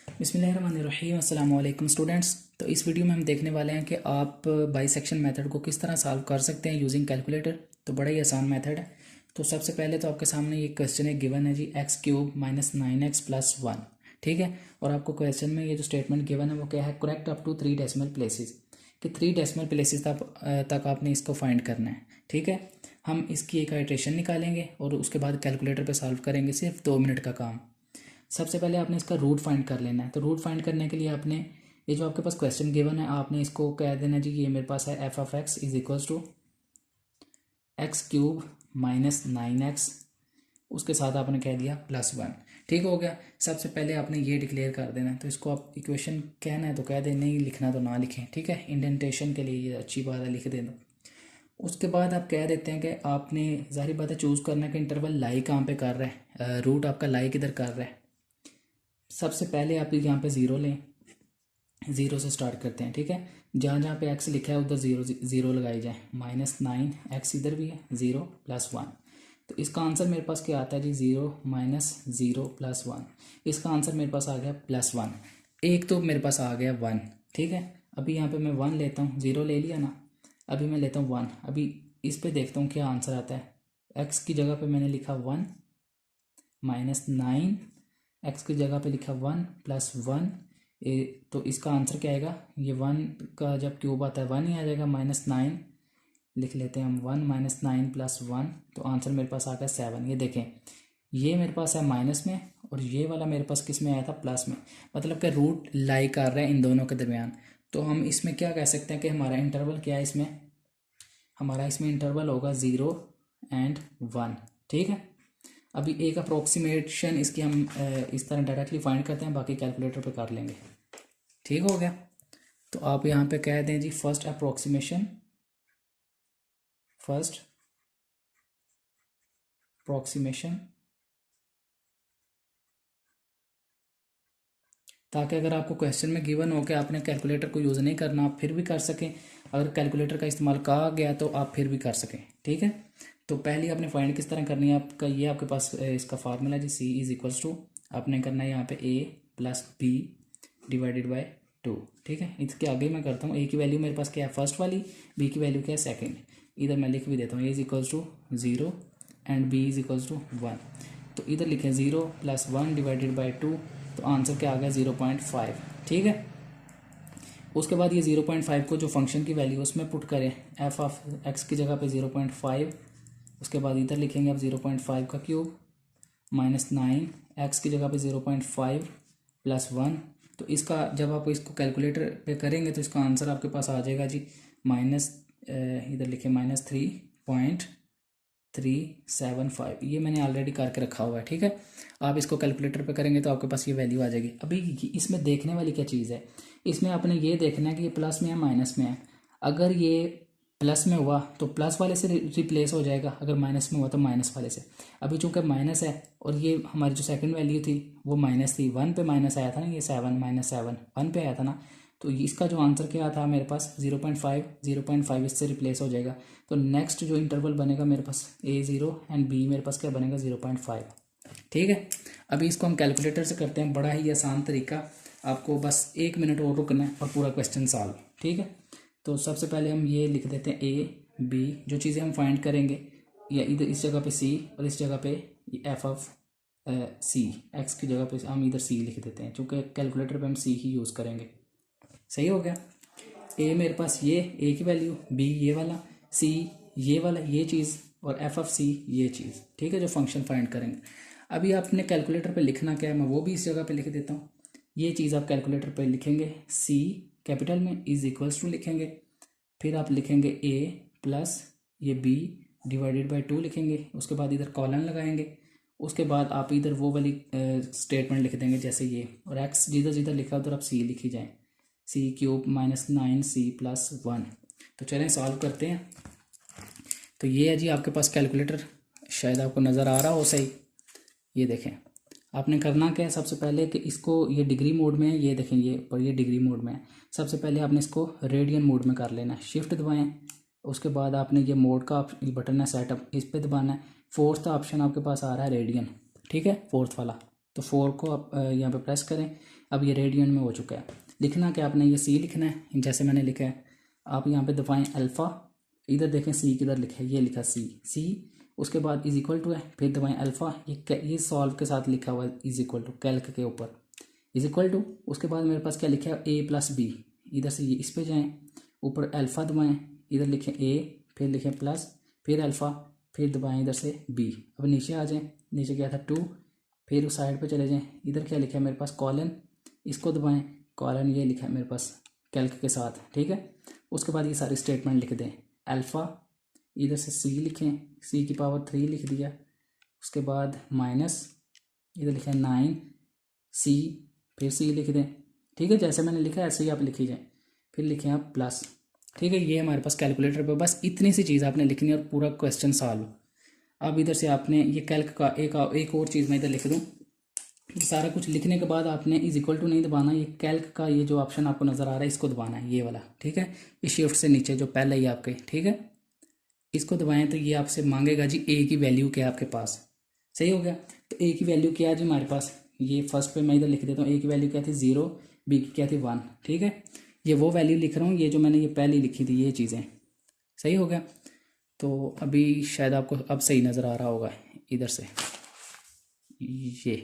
बिस्मिल्लाहिर्रहमानिर्रहीम अस्सलाम वालेकुम स्टूडेंट्स। तो इस वीडियो में हम देखने वाले हैं कि आप बाइसेक्शन मेथड को किस तरह सॉल्व कर सकते हैं यूजिंग कैलकुलेटर। तो बड़ा ही आसान मेथड है। तो सबसे पहले तो आपके सामने ये क्वेश्चन है गिवन है जी x³ माइनस 9x+1। ठीक है। और आपको क्वेश्चन में ये जो स्टेटमेंट गिवन है वो क्या है, correct up to 3 decimal places, कि 3 डेसिमल प्लेसेस तक आपने इसको फाइंड करना है। ठीक है। हम इसकी एक आइट्रेशन निकालेंगे और उसके बाद कैलकुलेटर पे सॉल्व करेंगे, सिर्फ 2 मिनट का काम। सबसे पहले आपने इसका रूट फाइंड कर लेना है। तो रूट फाइंड करने के लिए आपने ये जो आपके पास क्वेश्चन गिवन है आपने इसको कह देना जी, ये मेरे पास है f(x) is equals to x³ minus 9x, उसके साथ आपने कह दिया +1। ठीक हो गया। सबसे पहले आपने ये डिक्लेयर कर देना है। तो इसको आप इक्वेशन कहना है तो कह दें, नहीं लिखना तो ना लिखें। ठीक है, इंडेंटेशन के लिए ये अच्छी बात है, लिख दे दो। उसके बाद आप कह देते हैं कि आपने ज़ाहिर बात है चूज़ करना है कि इंटरवल लाई कहाँ पे कर रहा है, रूट आपका लाई किधर कर रहा है। सबसे पहले आप यहाँ पे ज़ीरो लें, ज़ीरो से स्टार्ट करते हैं। ठीक है, जहाँ जहाँ पे एक्स लिखा है उधर ज़ीरो ज़ीरो लगाई जाए। -9x इधर भी है, 0 + 1। तो इसका आंसर मेरे पास क्या आता है जी, 0 - 0 + 1। इसका आंसर मेरे पास आ गया +1। एक तो मेरे पास आ गया 1। ठीक है, अभी यहाँ पे मैं 1 लेता हूँ, 0 ले लिया ना, अभी मैं लेता हूँ 1। अभी इस पे देखता हूँ क्या आंसर आता है। एक्स की जगह पे मैंने लिखा 1 -9, एक्स की जगह पे लिखा 1 + 1। तो इसका आंसर क्या आएगा, ये 1 का जब क्यूब आता है 1 ही आ जाएगा। -9 लिख लेते हैं हम, 1 - 9 + 1। तो आंसर मेरे पास आ गया 7। ये देखें, ये मेरे पास है माइनस में और ये वाला मेरे पास किस में आया था, प्लस में। मतलब कि रूट लाई कर रहा है इन दोनों के दरमियान। तो हम इसमें क्या कह सकते हैं कि हमारा इंटरवल क्या है, इसमें हमारा इसमें इंटरवल होगा 0 और 1। ठीक है। अभी एक अप्रोक्सीमेशन इसकी हम इस तरह डायरेक्टली फाइंड करते हैं, बाकी कैलकुलेटर पे कर लेंगे। ठीक हो गया। तो आप यहाँ पे कह दें जी, फर्स्ट अप्रोक्सीमेशन ताकि अगर आपको क्वेश्चन में गिवन हो कि आपने कैलकुलेटर को यूज़ नहीं करना, आप फिर भी कर सकें। अगर कैलकुलेटर का इस्तेमाल कहा गया तो आप फिर भी कर सकें। ठीक है। तो पहले आपने फाइंड किस तरह करनी है, आपका ये आपके पास इसका फार्मूला जी, C इज इक्वल्स टू, आपने करना है यहाँ पे A + B डिवाइडेड बाय 2। ठीक है, इसके आगे मैं करता हूँ। A की वैल्यू मेरे पास क्या है, फर्स्ट वाली, B की वैल्यू क्या है, सेकेंड। इधर मैं लिख भी देता हूँ, A is equals to 0 and B is equals to 1। तो इधर लिखें 0 + 1 डिवाइडेड बाई 2। तो आंसर क्या आ गया, 0.5। ठीक है। उसके बाद ये 0.5 को जो फंक्शन की वैल्यू उसमें पुट करें, f(x) की जगह पे 0.5। उसके बाद इधर लिखेंगे अब 0.5 का क्यूब -9, x की जगह पे 0.5 + 1। तो इसका जब आप इसको कैलकुलेटर पे करेंगे तो इसका आंसर आपके पास आ जाएगा जी इधर लिखे -3.375। ये मैंने ऑलरेडी करके रखा हुआ है। ठीक है, आप इसको कैलकुलेटर पे करेंगे तो आपके पास ये वैल्यू आ जाएगी। अभी इसमें देखने वाली क्या चीज़ है, इसमें आपने ये देखना है कि ये प्लस में है माइनस में है। अगर ये प्लस में हुआ तो प्लस वाले से रिप्लेस हो जाएगा, अगर माइनस में हुआ तो माइनस वाले से। अभी चूंकि माइनस है और ये हमारी जो सेकंड वैल्यू थी वो माइनस थी, 1 पे माइनस आया था ना, ये 7 -7 1 पे आया था ना। तो इसका जो आंसर क्या था मेरे पास 0.5 इससे रिप्लेस हो जाएगा। तो नेक्स्ट जो इंटरवल बनेगा मेरे पास A0 एंड B मेरे पास क्या बनेगा, 0.5। ठीक है। अभी इसको हम कैलकुलेटर से करते हैं, बड़ा ही आसान तरीका। आपको बस 1 मिनट और रुकना है और पूरा क्वेश्चन सॉल्व। ठीक है। तो सबसे पहले हम ये लिख देते हैं A B, जो चीज़ें हम फाइंड करेंगे, या इधर इस जगह पे C और इस जगह पे f(c), x की जगह पे हम इधर C लिख देते हैं, चूँकि कैलकुलेटर पे हम C ही यूज़ करेंगे। सही हो गया। A मेरे पास ये A की वैल्यू, B ये वाला, C ये वाला ये चीज़, और f(c) ये चीज़। ठीक है, जो फंक्शन फाइंड करेंगे। अभी आपने कैलकुलेटर पे लिखना क्या है, मैं वो भी इस जगह पे लिख देता हूँ। ये चीज़ आप कैलकुलेटर पे लिखेंगे, C कैपिटल में इज इक्वल्स टू लिखेंगे, फिर आप लिखेंगे A प्लस ये B डिवाइडेड बाई 2 लिखेंगे। उसके बाद इधर कॉलन लगाएंगे। उसके बाद आप इधर वो वाली स्टेटमेंट लिख देंगे जैसे ये, और x जिधर जिधर लिखा उधर आप C लिखी जाए, C³ -9C + 1। तो चलें सॉल्व करते हैं। तो ये है जी आपके पास कैलकुलेटर, शायद आपको नज़र आ रहा हो सही। ये देखें, आपने करना क्या है, सबसे पहले कि इसको, ये डिग्री मोड में है, ये देखें ये पर ये डिग्री मोड में है। सबसे पहले आपने इसको रेडियन मोड में कर लेना है, शिफ्ट दबाएं। उसके बाद आपने ये मोड का बटन है सेटअप, इस पर दबाना है। फोर्थ ऑप्शन आपके पास आ रहा है रेडियन। ठीक है, फोर्थ वाला। तो 4 को आप यहाँ पे प्रेस करें। अब ये रेडियन में हो चुका है। लिखना क्या आपने, ये सी लिखना है जैसे मैंने लिखा है। आप यहाँ पे दबाएं अल्फ़ा, इधर देखें सी किधर लिखा है, ये लिखा सी, उसके बाद इज इक्वल टू है, फिर दबाएं अल्फ़ा, ये सॉल्व के साथ लिखा हुआ है इज इक्वल टू, कैल्क के ऊपर इज इक्वल टू। उसके बाद मेरे पास क्या लिखा है ए प्लस बी, इधर से ये इस पे जाएं, ऊपर अल्फ़ा दबाएं, इधर लिखें ए, फिर लिखें प्लस, फिर अल्फ़ा, फिर दबाएं इधर से बी। अब नीचे आ जाएं, नीचे क्या था 2, फिर उस साइड पे चले जाएं, इधर क्या लिखा है मेरे पास कॉलन, इसको दबाएं, कॉलन ये लिखा है मेरे पास कैल्क के साथ, ठीक है। उसके बाद ये सारी स्टेटमेंट लिख दें, अल्फ़ा, इधर से सी लिखें, सी की पावर 3 लिख दिया, उसके बाद माइनस, इधर लिखा है 9 सी, फिर सी लिख दें, ठीक है। जैसे मैंने लिखा है ऐसे ही आप लिखी जाए, फिर लिखें आप प्लस, ठीक है। ये हमारे पास कैलकुलेटर पे बस इतनी सी चीज़ आपने लिखनी है और पूरा क्वेश्चन सॉल्व। अब इधर से आपने ये कैल्क का एक और चीज़ मैं इधर लिख दूँ, सारा कुछ लिखने के बाद आपने इज इक्वल टू नहीं दबाना, ये कैल्क का ये जो ऑप्शन आपको नज़र आ रहा है इसको दबाना है, ये वाला, ठीक है। इस शिफ्ट से नीचे जो पहले ही आपके, ठीक है, इसको दबाएं तो ये आपसे मांगेगा जी ए की वैल्यू क्या है आपके पास, सही हो गया। तो ए की वैल्यू क्या है जी हमारे पास, ये फर्स्ट पे मैं इधर लिख देता हूँ, ए की वैल्यू क्या थी 0, बी की क्या थी 1, ठीक है। ये वो वैल्यू लिख रहा हूँ, ये जो मैंने ये पहले लिखी थी ये चीज़ें, सही हो गया। तो अभी शायद आपको अब सही नज़र आ रहा होगा इधर से ये,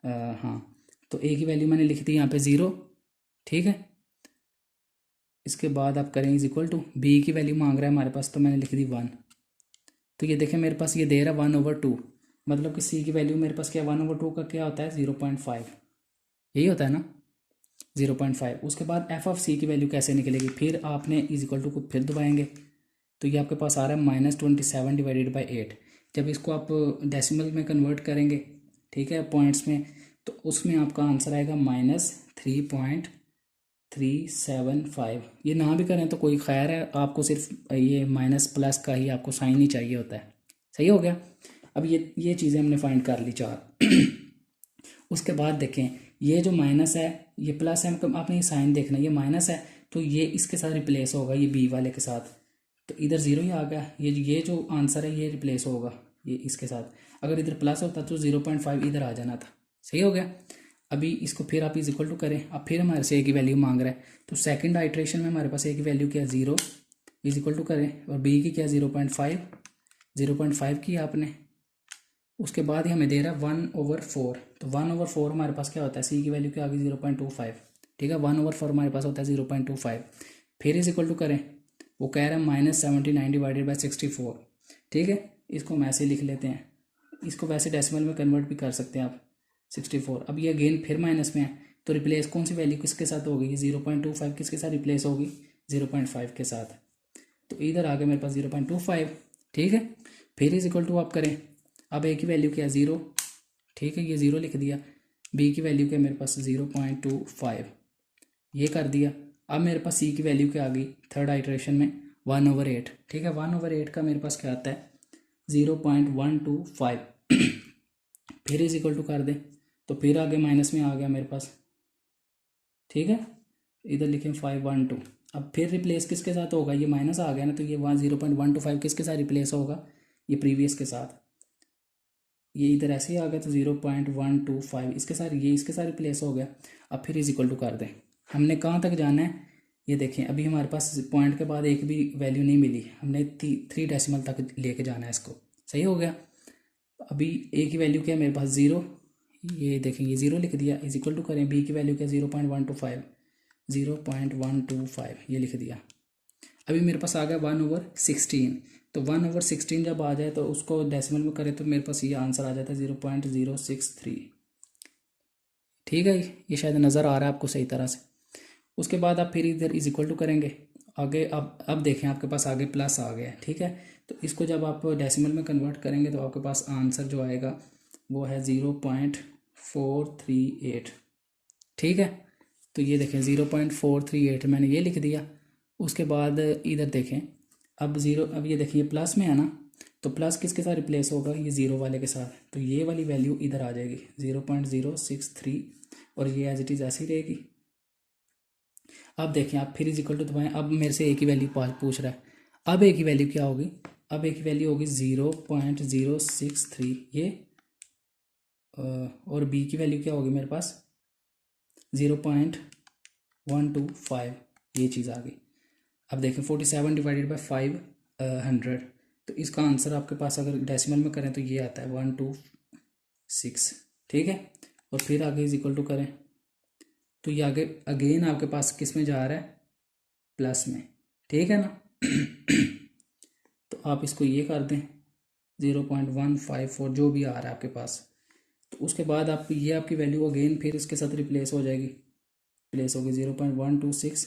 हाँ। तो ए की वैल्यू मैंने लिखी थी यहाँ पे 0, ठीक है। इसके बाद आप करें इज इक्वल टू, बी की वैल्यू मांग रहा है हमारे पास, तो मैंने लिख दी 1। तो ये देखें मेरे पास ये दे रहा है 1/2, मतलब कि सी की वैल्यू मेरे पास क्या 1/2 का क्या होता है 0.5, यही होता है ना 0.5। उसके बाद एफ ऑफ सी की वैल्यू कैसे निकलेगी, फिर आपने इज इक्वल टू को फिर दबाएंगे, तो ये आपके पास आ रहा है -27 डिवाइडेड बाई 8। जब इसको आप डेसिमल में कन्वर्ट करेंगे, ठीक है, पॉइंट्स में, तो उसमें आपका आंसर आएगा -3.375। ये ना भी करें तो कोई खैर है, आपको सिर्फ ये माइनस प्लस का ही आपको साइन ही चाहिए होता है, सही हो गया। अब ये चीज़ें हमने फाइंड कर ली 4। उसके बाद देखें ये जो माइनस है ये प्लस है, मतलब आपने ये साइन देखना, ये माइनस है तो ये इसके साथ रिप्लेस होगा, ये बी वाले के साथ, तो इधर 0 ही आ गया। ये जो आंसर है ये रिप्लेस होगा ये इसके साथ, अगर इधर प्लस होता तो 0.5 इधर आ जाना था, सही हो गया। अभी इसको फिर आप इज इक्वल टू करें, अब फिर हमारे से ए की वैल्यू मांग रहा है, तो सेकंड आइट्रेशन में हमारे पास ए की वैल्यू क्या 0 इज इक्वल टू करें, और बी की क्या 0.5 की आपने। उसके बाद ही हमें दे रहा है 1/4, तो 1/4 हमारे पास क्या होता है, सी की वैल्यू क्या आ गई 0.25, ठीक है। 1/4 हमारे पास होता है 0.25, फिर इज इक्वल टू करें, वो कह रहा है -79 डिवाइडेड बाई 64, ठीक है। इसको हम ऐसे लिख लेते हैं, इसको वैसे डेसिमल में कन्वर्ट भी कर सकते हैं आप 64। अब ये अगेन फिर माइनस में है, तो रिप्लेस कौन सी वैल्यू किसके साथ होगी, 0.25 किसके साथ रिप्लेस होगी 0.5 के साथ, तो इधर आ गया मेरे पास 0.25, ठीक है। फिर इज इक्वल टू आप करें, अब ए की वैल्यू क्या 0, ठीक है, ये 0 लिख दिया, बी की वैल्यू क्या मेरे पास 0.25, ये कर दिया। अब मेरे पास सी की वैल्यू क्या आ गई थर्ड आइटरेशन में 1/8, ठीक है। 1/8 का मेरे पास क्या आता है 0.125, फिर इज इक्वल टू कर दे, तो फिर आगे माइनस में आ गया मेरे पास, ठीक है, इधर लिखें 512। अब फिर रिप्लेस किसके साथ होगा, ये माइनस आ गया ना, तो ये 0.125 किसके साथ रिप्लेस होगा, ये प्रीवियस के साथ, ये इधर ऐसे ही आ गया, तो 0.125 इसके साथ, ये इसके साथ रिप्लेस हो गया। अब फिर इज इक्वल टू कर दें, हमने कहाँ तक जाना है ये देखें, अभी हमारे पास पॉइंट के बाद एक भी वैल्यू नहीं मिली, हमने 3 डेसिमल तक लेके जाना है इसको, सही हो गया। अभी ए की वैल्यू क्या है मेरे पास 0, ये देखें ये 0 लिख दिया, इज इक्वल टू करें, बी की वैल्यू क्या 0.125 ये लिख दिया। अभी मेरे पास आ गया 1/16, तो 1/16 जब आ जाए तो उसको डेसिमल में करें तो मेरे पास ये आंसर आ जाता है 0.063, ठीक है। ये शायद नज़र आ रहा है आपको सही तरह से। उसके बाद आप फिर इधर इज इक्वल टू करेंगे आगे, अब देखें आपके पास आगे प्लस आ गया है, ठीक है। तो इसको जब आप डेसिमल में कन्वर्ट करेंगे तो आपके पास आंसर जो आएगा वो है 0.438, ठीक है। तो ये देखें 0.438 मैंने ये लिख दिया। उसके बाद इधर देखें, अब ये देखिए प्लस में है ना, तो प्लस किसके साथ रिप्लेस होगा, ये 0 वाले के साथ, तो ये वाली वैल्यू इधर आ जाएगी 0.063, और ये एज इट इज़ ऐसी रहेगी। अब देखें आप फिर इज इक्वल टू दबाएं, अब मेरे से ए की वैल्यू पूछ रहा है, अब ए की वैल्यू क्या होगी, अब ए की वैल्यू होगी 0.063 ये, और बी की वैल्यू क्या होगी मेरे पास 0.125 ये चीज़ आ गई। अब देखें 47 डिवाइडेड बाई 500, तो इसका आंसर आपके पास अगर डेसिमल में करें तो ये आता है 126, ठीक है। और फिर आगे इज इक्वल टू करें तो ये आगे अगेन आपके पास किस में जा रहा है, प्लस में, ठीक है ना। तो आप इसको ये कर दें 0.154 जो भी आ रहा है आपके पास, तो उसके बाद आप ये आपकी वैल्यू अगेन फिर इसके साथ रिप्लेस हो जाएगी, रिप्लेस होगी 0.126,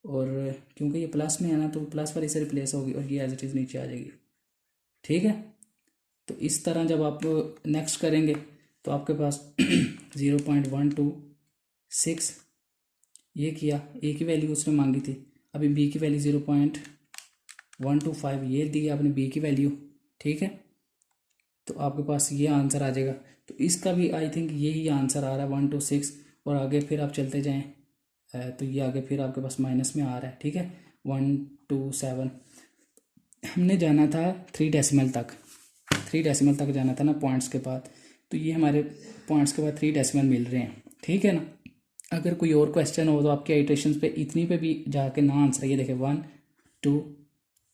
और क्योंकि ये प्लस में है ना तो प्लस वाली से रिप्लेस होगी और ये एज इट इज़ नीचे आ जाएगी, ठीक है। तो इस तरह जब आप नेक्स्ट करेंगे तो आपके पास 0.126 ये किया, ए की वैल्यू उसने मांगी थी, अभी बी की वैल्यू 0.125 ये दी आपने बी की वैल्यू, ठीक है। तो आपके पास ये आंसर आ जाएगा। तो इसका भी आई थिंक यही आंसर आ रहा है 126, और आगे फिर आप चलते जाएं तो ये आगे फिर आपके पास माइनस में आ रहा है, ठीक है 127। हमने जाना था 3 डेसिमल तक, 3 डेसिमल तक जाना था ना पॉइंट्स के बाद, तो ये हमारे पॉइंट्स के बाद 3 डेसिमल मिल रहे हैं, ठीक है ना। अगर कोई और क्वेश्चन हो तो आपके आइट्रेशंस पे इतनी पे भी जाके ना आंसर, ये देखें 1 2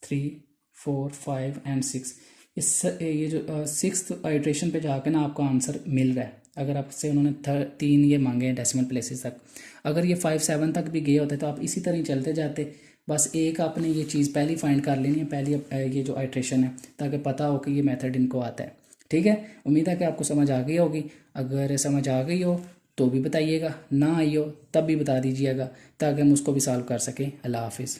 3 4 5 एंड 6, ये जो 6th आइट्रेशन पे जाके ना आपका आंसर मिल रहा है। अगर आपसे उन्होंने 3 ये मांगे हैं डेसिमल प्लेसेस तक, अगर ये 5 7 तक भी गए होते तो आप इसी तरह ही चलते जाते। बस एक आपने ये चीज़ पहली फाइंड कर लेनी है, पहली ये जो आइट्रेशन है, ताकि पता हो कि ये मेथड इनको आता है, ठीक है। उम्मीद है कि आपको समझ आ गई होगी। अगर समझ आ गई हो तो भी बताइएगा, ना आई हो तब भी बता दीजिएगा, ताकि हम उसको भी सॉल्व कर सकें। अल्लाह हाफिज़।